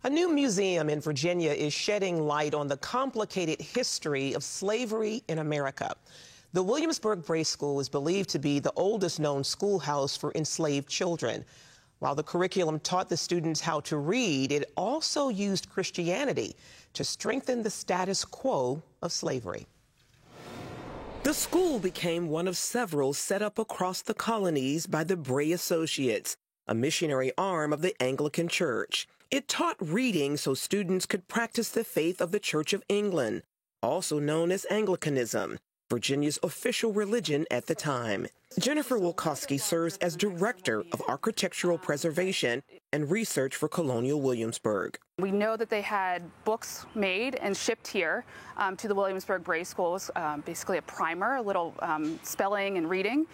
A new museum in Virginia is shedding light on the complicated history of slavery in America. The Williamsburg Bray School is believed to be the oldest known schoolhouse for enslaved children. While the curriculum taught the students how to read, it also used Christianity to strengthen the status quo of slavery. The school became one of several set up across the colonies by the Bray Associates, a missionary arm of the Anglican Church. It taught reading so students could practice the faith of the Church of England, also known as Anglicanism, Virginia's official religion at the time. Jennifer Wilkoski serves as Director of Architectural Preservation and Research for Colonial Williamsburg. We know that they had books made and shipped here to the Williamsburg Bray Schools, basically a primer, a little spelling and reading,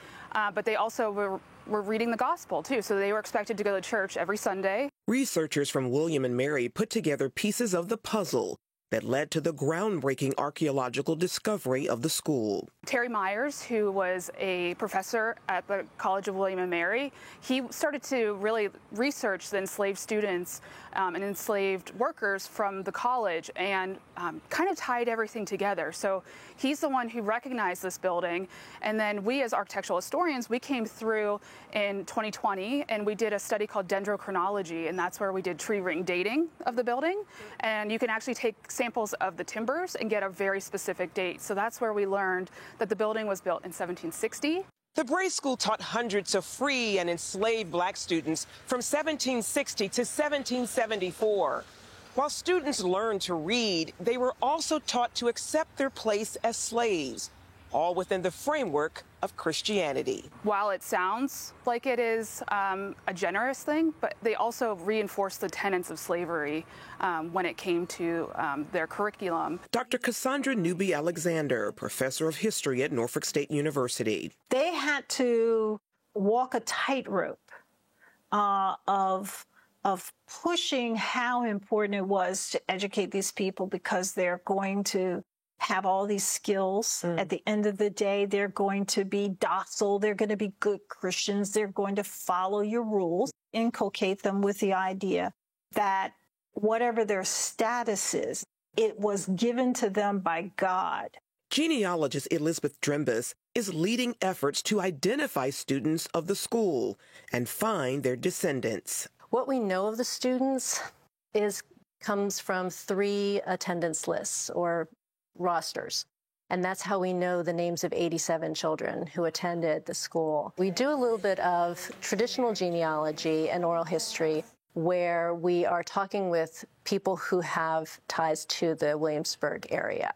but they also were reading the gospel too, so they were expected to go to church every Sunday. Researchers from William and Mary put together pieces of the puzzle that led to the groundbreaking archaeological discovery of the school. Terry Myers, who was a professor at the College of William and Mary, he started to really research the enslaved students and enslaved workers from the college and kind of tied everything together. So he's the one who recognized this building. And then we as architectural historians, we came through in 2020 and we did a study called dendrochronology, and that's where we did tree ring dating of the building. And you can actually take samples of the timbers and get a very specific date. So that's where we learned that the building was built in 1760. The Bray School taught hundreds of free and enslaved black students from 1760 to 1774. While students learned to read, they were also taught to accept their place as slaves, all within the framework of Christianity. While it sounds like it is a generous thing, but they also reinforced the tenets of slavery when it came to their curriculum. Dr. Cassandra Newby-Alexander, professor of history at Norfolk State University. They had to walk a tightrope of pushing how important it was to educate these people, because they're going to have all these skills. At the end of the day, they're going to be docile. They're going to be good Christians. They're going to follow your rules. Inculcate them with the idea that whatever their status is, it was given to them by God. Genealogist Elizabeth Drimbus is leading efforts to identify students of the school and find their descendants. What we know of the students comes from 3 attendance lists or rosters. And that's how we know the names of 87 children who attended the school. We do a little bit of traditional genealogy and oral history where we are talking with people who have ties to the Williamsburg area,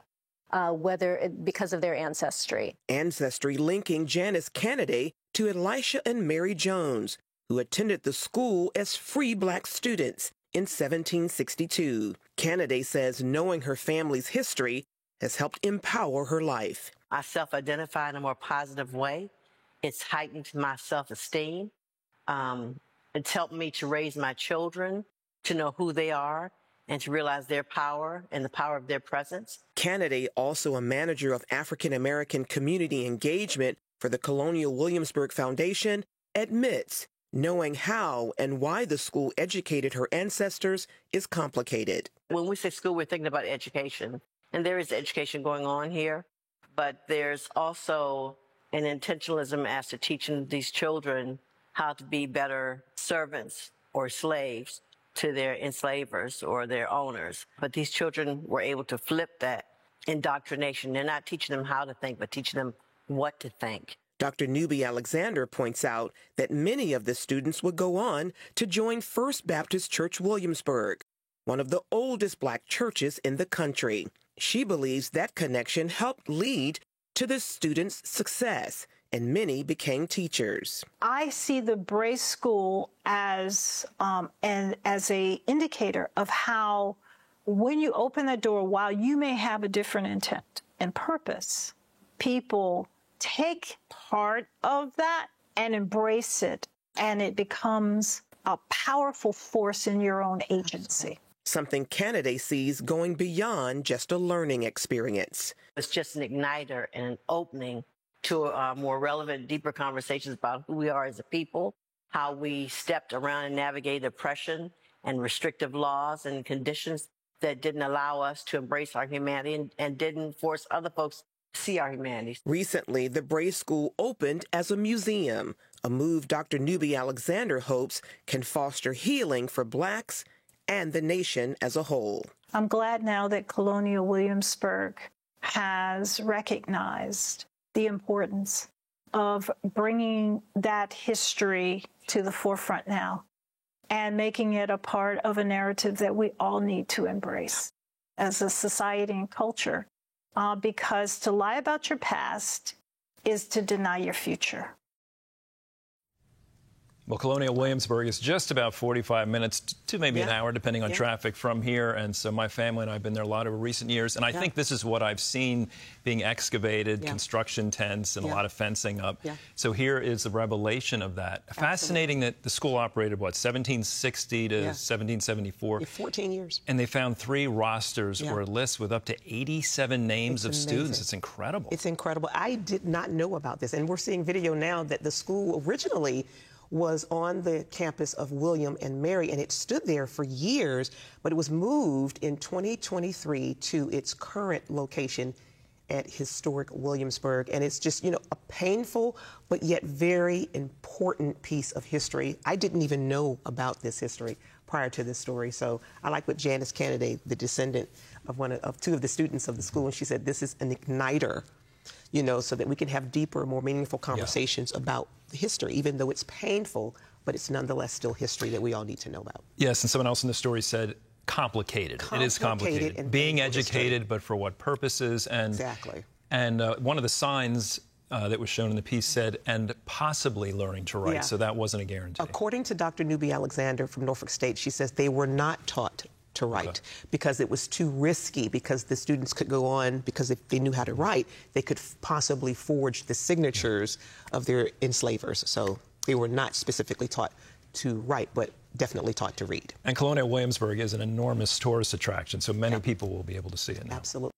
because of their ancestry. Ancestry linking Janice Kennedy to Elisha and Mary Jones, who attended the school as free black students in 1762. Kennedy says knowing her family's history has helped empower her life. I self-identify in a more positive way. It's heightened my self-esteem. It's helped me to raise my children, to know who they are, and to realize their power and the power of their presence. Kennedy, also a manager of African American community engagement for the Colonial Williamsburg Foundation, admits knowing how and why the school educated her ancestors is complicated. When we say school, we're thinking about education. And there is education going on here, but there's also an intentionalism as to teaching these children how to be better servants or slaves to their enslavers or their owners. But these children were able to flip that indoctrination. They're not teaching them how to think, but teaching them what to think. Dr. Newby-Alexander points out that many of the students would go on to join First Baptist Church Williamsburg, one of the oldest black churches in the country. She believes that connection helped lead to the students' success, and many became teachers. I see the Bray School as an indicator of how, when you open the door, while you may have a different intent and purpose, people take part of that and embrace it, and it becomes a powerful force in your own agency. Something Kennedy sees going beyond just a learning experience. It's just an igniter and an opening to more relevant, deeper conversations about who we are as a people, how we stepped around and navigated oppression and restrictive laws and conditions that didn't allow us to embrace our humanity and didn't force other folks to see our humanity. Recently, the Bray School opened as a museum, a move Dr. Newby Alexander hopes can foster healing for Blacks and the nation as a whole. I'm glad now that Colonial Williamsburg has recognized the importance of bringing that history to the forefront now and making it a part of a narrative that we all need to embrace as a society and culture, because to lie about your past is to deny your future. Well, Colonial Williamsburg is just about 45 minutes to maybe an hour, depending on traffic from here. And so my family and I have been there a lot over recent years. And I think this is what I've seen being excavated, construction tents, and a lot of fencing up. So here is the revelation of that. Absolutely. Fascinating that the school operated, what, 1760 to 1774? 14 years. And they found 3 rosters or lists with up to 87 names of students. It's incredible. It's incredible. I did not know about this. And we're seeing video now that the school originally was on the campus of William and Mary, and it stood there for years, but it was moved in 2023 to its current location at historic Williamsburg. And it's just, you know, a painful but yet very important piece of history. I didn't even know about this history prior to this story. So I like what Janice Kennedy, the descendant of 2 of the students of the school, and she said this is an igniter, you know, so that we can have deeper, more meaningful conversations about the history, even though it's painful, but it's nonetheless still history that we all need to know about. Yes, and someone else in the story said complicated. It is complicated. And being educated, but for what purposes? And exactly. And one of the signs that was shown in the piece said, and possibly learning to write. So that wasn't a guarantee. According to Dr. Newby Alexander from Norfolk State, she says they were not taught to write because it was too risky, because the students could go on, because if they knew how to write, they could possibly forge the signatures of their enslavers. So they were not specifically taught to write, but definitely taught to read. And Colonial Williamsburg is an enormous tourist attraction, so many people will be able to see it now. Absolutely.